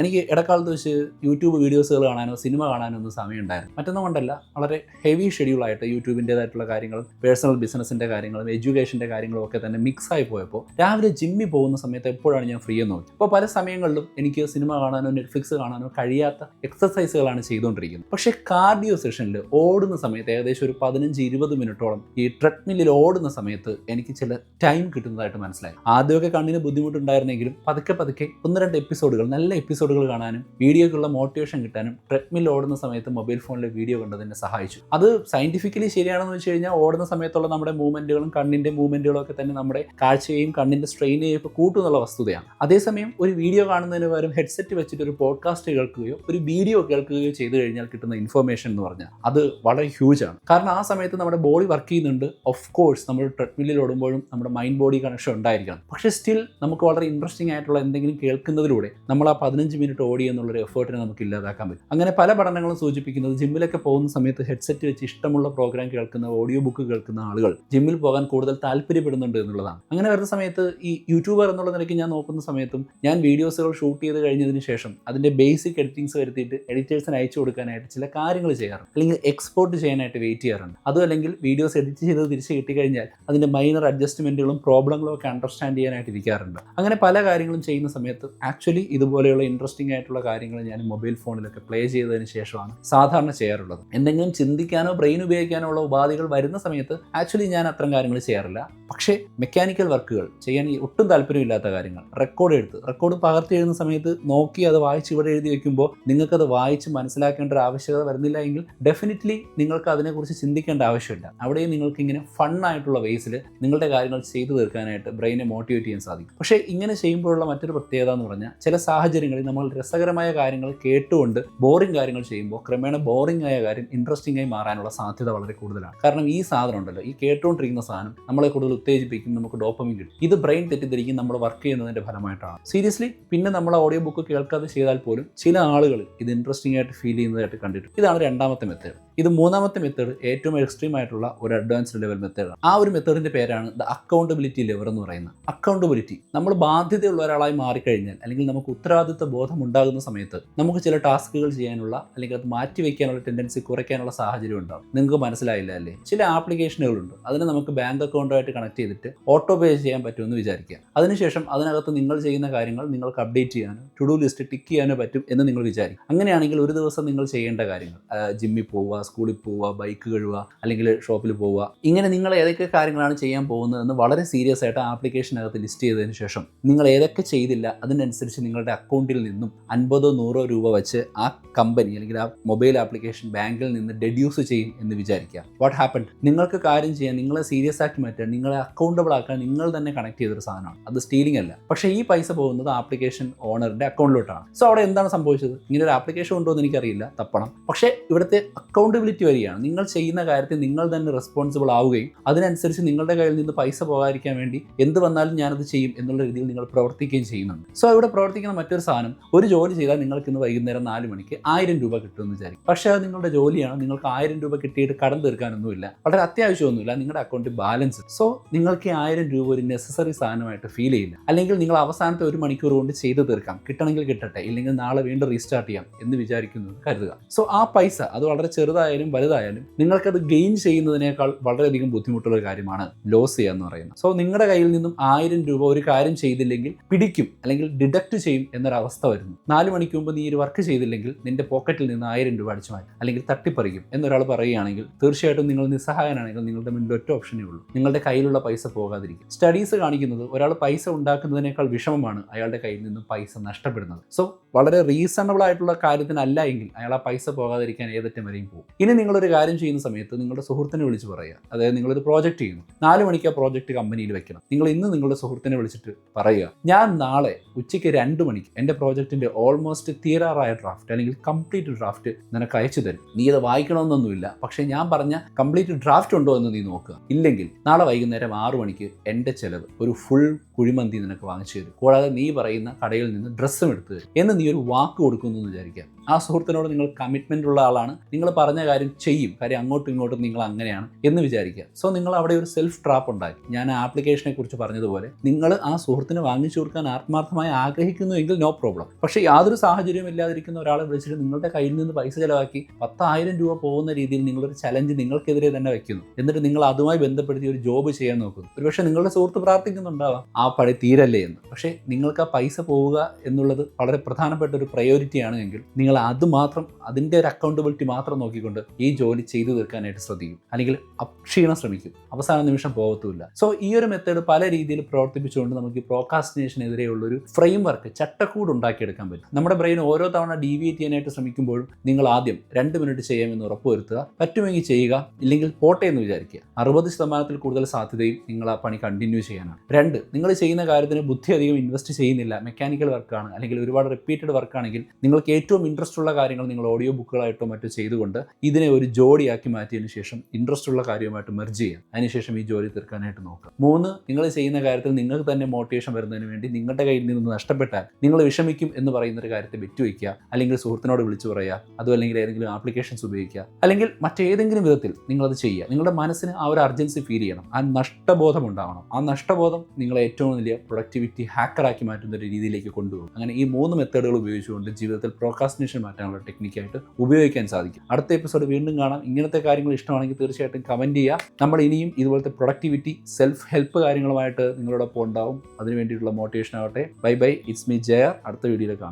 എനിക്ക് ഇടക്കാലത്ത് വെച്ച് യൂട്യൂബ് വീഡിയോസുകൾ കാണാനോ സിനിമ കാണാനോ ഒന്നും സമയം ഉണ്ടായിരുന്നു. മറ്റൊന്നും കൊണ്ടല്ല, വളരെ ഹെവി ഷെഡ്യൂളായിട്ട് യൂട്യൂബിൻ്റെതായിട്ടുള്ള കാര്യങ്ങളും പേഴ്സണൽ ബിസിനസ്സിൻ്റെ കാര്യങ്ങളും എഡ്യൂക്കേഷൻ്റെ കാര്യങ്ങളും ഒക്കെ തന്നെ മിക്സായി പോയപ്പോൾ രാവിലെ ജിമ്മിൽ പോകുന്ന സമയത്ത് എപ്പോഴാണ് ഞാൻ ഫ്രീ എന്ന് നോക്കി. അപ്പോൾ പല സമയങ്ങളിലും എനിക്ക് സിനിമ കാണാനോ നെറ്റ്ഫ്ലിക്സ് കാണാനോ കഴിയാത്ത എക്സസൈസുകളാണ് ചെയ്തുകൊണ്ടിരിക്കുന്നത്. പക്ഷേ കാർഡിയോ സെഷനിൽ ഓടുന്ന സമയത്ത് ഏകദേശം ഒരു 15-20 മിനിറ്റോളം ഈ ട്രെഡ്മില്ലിൽ ഓടുന്ന സമയത്ത് എനിക്ക് ചില ടൈം കിട്ടുന്നതായിട്ട് മനസ്സിലായി. ആദ്യമൊക്കെ കണ്ണിന് ബുദ്ധിമുട്ടുണ്ടായിരുന്നെങ്കിലും പതുക്കെ 1-2 എപ്പിസോഡുകൾ, നല്ല എപ്പിസോഡുകൾ കാണാനും വീഡിയോക്കുള്ള മോട്ടിവേഷൻ കിട്ടാനും ട്രെഡ്മിൽ ഓടുന്ന സമയത്ത് മൊബൈൽ ഫോണിലെ വീഡിയോ കണ്ടത് എന്നെ സഹായിച്ചു. അത് സയന്റിഫിക്കലി ശരിയാണെന്ന് വെച്ച് കഴിഞ്ഞാൽ ഓടുന്ന സമയത്തുള്ള നമ്മുടെ മൂവ്മെന്റുകളും കണ്ണിന്റെ മൂവ്മെന്റുകളും ഒക്കെ തന്നെ നമ്മുടെ കാഴ്ചയെയും കണ്ണിന്റെ സ്ട്രെയിനെയും ഒക്കെ കൂട്ടുന്നുള്ള വസ്തുതയാണ്. അതേസമയം ഒരു വീഡിയോ കാണുന്നതിന് പകരം ഹെഡ്സെറ്റ് വെച്ചിട്ട് ഒരു പോഡ്കാസ്റ്റ് കേൾക്കുകയോ ഒരു വീഡിയോ കേൾക്കുകയോ ചെയ്തു കഴിഞ്ഞാൽ കിട്ടുന്ന ഇൻഫർമേഷൻ എന്ന് പറഞ്ഞാൽ അത് വളരെ ഹ്യൂജ് ആണ്. കാരണം ആ സമയത്ത് നമ്മുടെ ബോഡി വർക്ക് ചെയ്യുന്നുണ്ട്. ഓഫ് കോഴ്സ് നമ്മൾ ട്രെഡ്മില്ലിൽ ഓടുമ്പോഴും നമ്മുടെ മൈൻഡ് ബോഡി കണക്ഷൻ ഉണ്ടായിരിക്കണം. പക്ഷേ സ്റ്റിൽ നമുക്ക് വളരെ ഇൻട്രസ്റ്റിംഗ് ആയിട്ടുള്ള എന്തെങ്കിലും കേൾക്കുന്നതിലൂടെ നമ്മൾ ആ 15 മിനിറ്റ് ഓടി എന്നുള്ളൊരു എഫേർട്ടിനെ നമുക്ക് ഇല്ലാതാക്കാൻ പറ്റും. അങ്ങനെ പല പഠനങ്ങളും സൂചിപ്പിക്കുന്നത് ജിമ്മിലൊക്കെ പോകുന്ന സമയത്ത് ഹെഡ്സെറ്റ് വെച്ച് ഇഷ്ടമുള്ള പ്രോഗ്രാം കേൾക്കുന്ന, ഓഡിയോ ബുക്ക് കേൾക്കുന്ന ആളുകൾ ജിമ്മിൽ പോകാൻ കൂടുതൽ താല്പര്യപ്പെടുന്നുണ്ട് എന്നുള്ളതാണ്. അങ്ങനെ വരുന്ന സമയത്ത് ഈ യൂട്യൂബർ എന്നുള്ള നിലയ്ക്ക് ഞാൻ നോക്കുന്ന സമയത്തും ഞാൻ വീഡിയോസുകൾ ഷൂട്ട് ചെയ്ത് കഴിഞ്ഞതിന് ശേഷം അതിൻ്റെ ബേസിക് എഡിറ്റിങ്സ് വരുത്തിയിട്ട് എഡിറ്റേഴ്സിന് അയച്ചു കൊടുക്കാനായിട്ട് ചില കാര്യങ്ങൾ ചെയ്യാറുണ്ട്. അല്ലെങ്കിൽ എക്സ്പോർട്ട് ചെയ്യാനായിട്ട് വെയിറ്റ് ചെയ്യാറുണ്ട്. അതും അല്ലെങ്കിൽ വീഡിയോസ് എഡിറ്റ് ചെയ്ത് തിരിച്ച് കിട്ടിക്കഴിഞ്ഞാൽ അതിൻ്റെ മൈനർ അഡ്ജസ്റ്റ്മെൻറ്റുകളും പ്രോബ്ലങ്ങളും ഒക്കെ അണ്ടർസ്റ്റാൻഡ് ചെയ്യാനായിട്ട് ഇരിക്കാറുണ്ട്. അങ്ങനെ പല കാര്യങ്ങളും ചെയ്യുന്ന സമയത്ത് ആക്ച്വലി ഇതുപോലെയുള്ള ഇൻട്രസ്റ്റിംഗ് ആയിട്ടുള്ള കാര്യങ്ങൾ ഞാൻ മൊബൈൽ ഫോണിലൊക്കെ പ്ലേ ചെയ്തതിന് ശേഷമാണ് സാധാരണ ചെയ്യാറുള്ളത്. എന്തെങ്കിലും ചിന്തിക്കാനോ ബ്രെയിൻ ഉപയോഗിക്കാനോ ഉള്ള ഉപാധികൾ വരുന്ന സമയത്ത് ആക്ച്വലി ഞാൻ അത്തരം കാര്യങ്ങൾ ചെയ്യാറില്ല. പക്ഷേ മെക്കാനിക്കൽ വർക്കുകൾ ചെയ്യാൻ ഒട്ടും താല്പര്യമില്ലാത്ത കാര്യങ്ങൾ, റെക്കോർഡ് പകർത്തി എഴുതുന്ന സമയത്ത് നോക്കി അത് വായിച്ച് ഇവിടെ എഴുതി വെക്കുമ്പോൾ നിങ്ങൾക്കത് വായിച്ച് മനസ്സിലാക്കേണ്ട ഒരു ആവശ്യകത വരുന്നില്ല എങ്കിൽ ഡെഫിനറ്റ്ലി നിങ്ങൾക്ക് അതിനെക്കുറിച്ച് ചിന്തിക്കേണ്ട ആവശ്യമില്ല. അവിടെയും നിങ്ങൾക്ക് ഇങ്ങനെ ഫണ്ണായിട്ടുള്ള വേസിൽ നിങ്ങളുടെ കാര്യങ്ങൾ ചെയ്തു തീർക്കാനായിട്ട് ബ്രെയിനെ മോട്ടിവേറ്റ് ചെയ്യാൻ സാധിക്കും. പക്ഷേ ഇങ്ങനെ ചെയ്യുമ്പോഴുള്ള മറ്റൊരു പ്രത്യേകത എന്ന് പറഞ്ഞാൽ ചില സാഹചര്യങ്ങളിൽ നമ്മൾ രസകരമായ കാര്യങ്ങൾ കേട്ടുകൊണ്ട് ബോറിംഗ് കാര്യങ്ങൾ ചെയ്യുമ്പോൾ ക്രമേണ ബോറിംഗ് ആയ കാര്യം ഇൻട്രസ്റ്റിംഗ് ആയി മാറാനുള്ള സാധ്യത വളരെ കൂടുതലാണ്. കാരണം ഈ സാധനം ഉണ്ടല്ലോ, ഈ കേട്ടുകൊണ്ടിരിക്കുന്ന സാധനം നമ്മളെ കൂടുതൽ ഉത്തേജിപ്പിക്കും, നമുക്ക് ഡോപ്പമിൻ കിട്ടും. ഇത് ബ്രെയിൻ തെറ്റിദ്ധരിക്കും നമ്മൾ വർക്ക് ചെയ്യുന്നതിൻ്റെ ഫലമായിട്ടാണ്. സീരിയസ്ലി പിന്നെ നമ്മൾ ഓഡിയോ ബുക്ക് കേൾക്കാതെ ചെയ്താൽ പോലും ചില ആളുകൾ ഇത് ഇൻട്രസ്റ്റിംഗ് ആയിട്ട് ഫീൽ ചെയ്യുന്നതായിട്ട് കണ്ടിട്ടുണ്ട്. ഇതാണ് രണ്ടാമത്തെ മെത്തേഡ്. ഇത് മൂന്നാമത്തെ മെത്തേഡ് ഏറ്റവും എക്സ്ട്രീം ആയിട്ടുള്ള ഒരു അഡ്വാൻസ്ഡ് ലെവൽ മെത്തേഡാണ്. ആ ഒരു മെത്തേഡിന്റെ പേരാണ് ദ അക്കൗണ്ടബിലിറ്റി ലെവർ എന്ന് പറയുന്നത്. അക്കൗണ്ടബിലിറ്റി, നമ്മൾ ബാധ്യതയുള്ള ഒരാളായി മാറിക്കഴിഞ്ഞാൽ അല്ലെങ്കിൽ നമുക്ക് ഉത്തരവാദിത്വ ബോധം ഉണ്ടാകുന്ന സമയത്ത് നമുക്ക് ചില ടാസ്കുകൾ ചെയ്യാനുള്ള അല്ലെങ്കിൽ അത് മാറ്റിവെക്കാനുള്ള ടെൻഡൻസി കുറയ്ക്കാനുള്ള സാഹചര്യം ഉണ്ടാകും. നിങ്ങൾക്ക് മനസ്സിലായില്ല അല്ലേ? ചില ആപ്ലിക്കേഷനുകളുണ്ട്, അതിന് നമുക്ക് ബാങ്ക് അക്കൗണ്ടുമായിട്ട് കണക്ട് ചെയ്തിട്ട് ഓട്ടോ പേ ചെയ്യാൻ പറ്റുമെന്ന് വിചാരിക്കുക. അതിനുശേഷം അതിനകത്ത് നിങ്ങൾ ചെയ്യുന്ന കാര്യങ്ങൾ നിങ്ങൾക്ക് അപ്ഡേറ്റ് ചെയ്യാനോ ടു ഡു ലിസ്റ്റ് ടിക്ക് ചെയ്യാനോ പറ്റും എന്ന് നിങ്ങൾ വിചാരിക്കും. അങ്ങനെയാണെങ്കിൽ ഒരു ദിവസം നിങ്ങൾ ചെയ്യേണ്ട കാര്യങ്ങൾ, ജിമ്മിൽ പോവുക, സ്കൂളിൽ പോവുക, ബൈക്ക് കഴുകുക, അല്ലെങ്കിൽ ഷോപ്പിൽ പോവുക, ഇങ്ങനെ നിങ്ങൾ ഏതൊക്കെ കാര്യങ്ങളാണ് ചെയ്യാൻ പോകുന്നതെന്ന് വളരെ സീരിയസ് ആയിട്ട് ആപ്ലിക്കേഷനകത്ത് ലിസ്റ്റ് ചെയ്തതിന് ശേഷം നിങ്ങൾ ഏതൊക്കെ ചെയ്തില്ല അതിനനുസരിച്ച് നിങ്ങളുടെ അക്കൗണ്ടിൽ നിന്നും 50-100 രൂപ വെച്ച് ആ കമ്പനി അല്ലെങ്കിൽ ആ മൊബൈൽ ആപ്ലിക്കേഷൻ ബാങ്കിൽ നിന്ന് ഡെഡ്യൂസ് ചെയ്യും എന്ന് വിചാരിക്കുക. What happen? നിങ്ങൾക്ക് കാര്യം ചെയ്യാൻ, നിങ്ങളെ സീരിയസ് ആക്കി മാറ്റാൻ, നിങ്ങളെ അക്കൗണ്ടബിൾ ആക്കാൻ നിങ്ങൾ തന്നെ കണക്ട് ചെയ്തൊരു സാധനമാണ്. അത് സ്റ്റീലിംഗ് അല്ല. പക്ഷേ ഈ പൈസ പോകുന്നത് ആപ്ലിക്കേഷൻ ഓണറിന്റെ അക്കൗണ്ടിലോട്ടാണ്. സോ അവിടെ എന്താണ് സംഭവിച്ചത്? ഇങ്ങനെ ഒരു ആപ്ലിക്കേഷൻ ഉണ്ടോ എന്ന് എനിക്കറിയില്ല, തപ്പണം. പക്ഷേ ഇവിടുത്തെ അക്കൗണ്ട് അക്കൗണ്ടബിലിറ്റി വരികയാണ്. നിങ്ങൾ ചെയ്യുന്ന കാര്യത്തിൽ നിങ്ങൾ തന്നെ റെസ്പോൺസിബിൾ ആവുകയും അതിനനുസരിച്ച് നിങ്ങളുടെ കയ്യിൽ നിന്ന് പൈസ പോകാതിരിക്കാൻ വേണ്ടി എന്ത് വന്നാലും ഞാനത് ചെയ്യും എന്നുള്ള രീതിയിൽ നിങ്ങൾ പ്രവർത്തിക്കുകയും ചെയ്യുന്നുണ്ട്. സോ ഇവിടെ പ്രവർത്തിക്കുന്ന മറ്റൊരു സാധനം, ഒരു ജോലി ചെയ്താൽ നിങ്ങൾക്ക് ഇന്ന് വൈകുന്നേരം 4 മണിക്ക് 1000 രൂപ കിട്ടുമെന്ന് വിചാരിക്കും. പക്ഷേ അത് നിങ്ങളുടെ ജോലിയാണ്, നിങ്ങൾക്ക് 1000 രൂപ കിട്ടിയിട്ട് കടം തീർക്കാനൊന്നുമില്ല, വളരെ അത്യാവശ്യമൊന്നുമില്ല, നിങ്ങളുടെ അക്കൗണ്ടിൽ ബാലൻസ്. സോ നിങ്ങൾക്ക് 1000 രൂപ ഒരു നെസസറി സാധനമായിട്ട് ഫീൽ ചെയ്യില്ല. അല്ലെങ്കിൽ നിങ്ങൾ അവസാനത്തെ 1 മണിക്കൂർ കൊണ്ട് ചെയ്ത് തീർക്കാം, കിട്ടണമെങ്കിൽ കിട്ടട്ടെ, ഇല്ലെങ്കിൽ നാളെ വീണ്ടും റീസ്റ്റാർട്ട് ചെയ്യാം എന്ന് വിചാരിക്കുന്നു കരുതുക. സോ ആ പൈസ അത് വളരെ ചെറുതായാലും വലുതായാലും നിങ്ങൾക്കത് ഗെയിൻ ചെയ്യുന്നതിനേക്കാൾ വളരെയധികം ബുദ്ധിമുട്ടുള്ള ഒരു കാര്യമാണ് ലോസ് ചെയ്യുക എന്ന് പറയുന്നത്. സോ നിങ്ങളുടെ കയ്യിൽ നിന്നും 1000 രൂപ ഒരു കാര്യം ചെയ്തില്ലെങ്കിൽ പിടിക്കും അല്ലെങ്കിൽ ഡിഡക്റ്റ് ചെയ്യും എന്നൊരവസ്ഥ വരുന്നു. 4 മണിക്ക് മുമ്പ് നീ ഒരു വർക്ക് ചെയ്തില്ലെങ്കിൽ നിന്റെ പോക്കറ്റിൽ നിന്ന് 1000 രൂപ അടിച്ചു മാറ്റും അല്ലെങ്കിൽ തട്ടിപ്പറിക്കും എന്നൊരാൾ പറയുകയാണെങ്കിൽ തീർച്ചയായിട്ടും നിങ്ങൾ നിസ്സഹായനാണെങ്കിൽ നിങ്ങളുടെ മുന്നിൽ ഒറ്റ ഓപ്ഷനേ ഉള്ളൂ, നിങ്ങളുടെ കയ്യിലുള്ള പൈസ പോകാതിരിക്കും. സ്റ്റഡീസ് കാണിക്കുന്നത് ഒരാൾ പൈസ ഉണ്ടാക്കുന്നതിനേക്കാൾ വിഷമമാണ് അയാളുടെ കയ്യിൽ നിന്നും പൈസ നഷ്ടപ്പെടുന്നത്. സോ വളരെ റീസണബിൾ ആയിട്ടുള്ള കാര്യത്തിനല്ല എങ്കിൽ അയാൾ ആ പൈസ പോകാതിരിക്കാൻ ഏതറ്റം വരെയും പോകും. ഇനി നിങ്ങളൊരു കാര്യം ചെയ്യുന്ന സമയത്ത് നിങ്ങളുടെ സുഹൃത്തിനെ വിളിച്ച് പറയുക, അതായത് നിങ്ങളൊരു പ്രോജക്റ്റ് ചെയ്യുന്നു, 4 മണിക്ക് ആ പ്രോജക്റ്റ് കമ്പനിയിൽ വെക്കണം. നിങ്ങൾ ഇന്ന് നിങ്ങളുടെ സുഹൃത്തിനെ വിളിച്ചിട്ട് പറയുക, ഞാൻ നാളെ ഉച്ചയ്ക്ക് 2 മണിക്ക് എൻ്റെ പ്രോജക്റ്റിൻ്റെ ഓൾമോസ്റ്റ് തീരാറായ ഡ്രാഫ്റ്റ് അല്ലെങ്കിൽ കംപ്ലീറ്റ് ഡ്രാഫ്റ്റ് നിനക്ക് അയച്ചു തരും. നീ അത് വായിക്കണമെന്നൊന്നുമില്ല, പക്ഷേ ഞാൻ പറഞ്ഞ കംപ്ലീറ്റ് ഡ്രാഫ്റ്റ് ഉണ്ടോ എന്ന് നീ നോക്കുക. ഇല്ലെങ്കിൽ നാളെ വൈകുന്നേരം 6 മണിക്ക് എൻ്റെ ചെലവ് ഒരു ഫുൾ കുഴിമന്തി നിനക്ക് വാങ്ങിച്ചു തരും, കൂടാതെ നീ പറയുന്ന കടയിൽ നിന്ന് ഡ്രസ്സും എടുത്തു തരും എന്ന് നീ ഒരു വാക്ക് കൊടുക്കുന്നു എന്ന് വിചാരിക്കാം. ആ സുഹൃത്തിനോട് നിങ്ങൾ കമ്മിറ്റ്മെൻ്റ് ഉള്ള ആളാണ്, നിങ്ങൾ പറഞ്ഞ കാര്യം ചെയ്യും, കാര്യം അങ്ങോട്ടും ഇങ്ങോട്ടും നിങ്ങൾ അങ്ങനെയാണ് എന്ന് വിചാരിക്കുക. സോ നിങ്ങൾ അവിടെ ഒരു സെൽഫ് ട്രാപ്പ് ഉണ്ടാക്കി. ഞാൻ ആ ആപ്ലിക്കേഷനെ കുറിച്ച് പറഞ്ഞതുപോലെ നിങ്ങൾ ആ സുഹൃത്തിന് വാങ്ങിച്ചു കൊടുക്കാൻ ആത്മാർത്ഥമായി ആഗ്രഹിക്കുന്നു എങ്കിൽ നോ പ്രോബ്ലം. പക്ഷേ യാതൊരു സാഹചര്യവും ഇല്ലാതിരിക്കുന്ന ഒരാളെ വിളിച്ചിട്ട് നിങ്ങളുടെ കയ്യിൽ നിന്ന് പൈസ ചിലവാക്കി 10,000 രൂപ പോകുന്ന രീതിയിൽ നിങ്ങളൊരു ചലഞ്ച് നിങ്ങൾക്കെതിരെ തന്നെ വെക്കുന്നു. എന്നിട്ട് നിങ്ങൾ അതുമായി ബന്ധപ്പെടുത്തി ഒരു ജോബ് ചെയ്യാൻ നോക്കുന്നു. ഒരുപക്ഷെ നിങ്ങളുടെ സുഹൃത്ത് പ്രാർത്ഥിക്കുന്നുണ്ടാവാം ആ പണി തീരല്ലേ എന്ന്. പക്ഷേ നിങ്ങൾക്ക് ആ പൈസ പോവുക എന്നുള്ളത് വളരെ പ്രധാനപ്പെട്ട ഒരു പ്രയോറിറ്റിയാണ് എങ്കിൽ നിങ്ങൾ അത് മാത്രം, അതിൻ്റെ ഒരു അക്കൗണ്ടബിലിറ്റി മാത്രം നോക്കിക്കൊണ്ട് ഈ ജോലി ചെയ്തു തീർക്കാനായിട്ട് ശ്രദ്ധിക്കും, അല്ലെങ്കിൽ ക്ഷീണം ശ്രമിക്കും, അവസാന നിമിഷം പോകത്തുമില്ല. സോ ഈ ഒരു മെത്തേഡ് പല രീതിയിൽ പ്രവർത്തിപ്പിച്ചുകൊണ്ട് നമുക്ക് ഈ പ്രോക്രാസ്റ്റിനേഷനെതിരെയുള്ളൊരു ഫ്രെയിം വർക്ക്, ചട്ടക്കൂട് ഉണ്ടാക്കിയെടുക്കാൻ പറ്റും. നമ്മുടെ ബ്രെയിൻ ഓരോ തവണ ഡീവിയേറ്റ് ചെയ്യാനായിട്ട് ശ്രമിക്കുമ്പോഴും നിങ്ങൾ ആദ്യം 2 മിനിറ്റ് ചെയ്യാമെന്ന് ഉറപ്പുവരുത്തുക. പറ്റുമെങ്കിൽ ചെയ്യുക, ഇല്ലെങ്കിൽ പോട്ടെ എന്ന് വിചാരിക്കുക. 60% കൂടുതൽ സാധ്യതയും നിങ്ങൾ ആ പണി കണ്ടിന്യൂ ചെയ്യാനാണ്. 2, നിങ്ങൾ ചെയ്യുന്ന കാര്യത്തിന് ബുദ്ധി അധികം ഇൻവെസ്റ്റ് ചെയ്യുന്നില്ല, മെക്കാനിക്കൽ വർക്കാണ് അല്ലെങ്കിൽ ഒരുപാട് റിപ്പീറ്റഡ് വർക്കാണെങ്കിൽ നിങ്ങൾക്ക് ഏറ്റവും ഇൻട്രസ്റ്റ് ഉള്ള കാര്യങ്ങൾ നിങ്ങൾ ഓഡിയോ ബുക്കുകളായിട്ടോ മറ്റോ ചെയ്തുകൊണ്ട് ഇതിനെ ഒരു ജോഡിയാക്കി മാറ്റിയതിനു ശേഷം ഇൻട്രസ്റ്റ് ഉള്ള കാര്യമായിട്ട് മെർജ് ചെയ്യാം. അതിനുശേഷം ഈ ജോലി തീർക്കാനായിട്ട് നോക്കുക. 3, നിങ്ങൾ ചെയ്യുന്ന കാര്യത്തിൽ നിങ്ങൾക്ക് തന്നെ മോട്ടിവേഷൻ വരുന്നതിന് വേണ്ടി നിങ്ങളുടെ കയ്യിൽ നിന്ന് നഷ്ടപ്പെട്ടാൽ നിങ്ങൾ വിഷമിക്കും എന്ന് പറയുന്ന ഒരു കാര്യത്തെ വിറ്റുവയ്ക്കുക, അല്ലെങ്കിൽ സുഹൃത്തിനോട് വിളിച്ചു പറയുക, അതും അല്ലെങ്കിൽ ഏതെങ്കിലും ആപ്ലിക്കേഷൻസ് ഉപയോഗിക്കുക, അല്ലെങ്കിൽ മറ്റേതെങ്കിലും വിധത്തിൽ നിങ്ങളത് ചെയ്യുക. നിങ്ങളുടെ മനസ്സിന് ആ ഒരു അർജൻസി ഫീൽ ചെയ്യണം, ആ നഷ്ടബോധം ഉണ്ടാവണം. ആ നഷ്ടബോധം നിങ്ങളെ ഏറ്റവും വലിയ പ്രൊഡക്ടിവിറ്റി ഹാക്കറാക്കി മാറ്റുന്ന ഒരു രീതിയിലേക്ക് കൊണ്ടുപോകും. അങ്ങനെ ഈ 3 മെത്തേഡുകൾ ഉപയോഗിച്ചുകൊണ്ട് ജീവിതത്തിൽ പ്രോക്രാസ്റ്റിനേഷൻ മാറ്റാനുള്ള ടെക്നിക്കായിട്ട് ഉപയോഗിക്കാൻ സാധിക്കും. അടുത്ത എപ്പിസോഡ് വീണ്ടും കാണാം. ഇങ്ങനത്തെ കാര്യങ്ങൾ ഇഷ്ടമാണെങ്കിൽ തീർച്ചയായിട്ടും കമൻറ്റ് ചെയ്യുക. നമ്മൾ ഇനിയും ഇതുപോലത്തെ പ്രൊഡക്ടിവിറ്റി, സെൽഫ് ഹെൽപ്പ് കാര്യങ്ങളുമായിട്ട് നിങ്ങളോടൊപ്പം ഉണ്ടാവും. അതിനു വേണ്ടിയിട്ടുള്ള മോട്ടിവേഷൻ ആവട്ടെ. Bye bye, it's me Jaya. അടുത്ത വീഡിയോയിൽ കാണാം.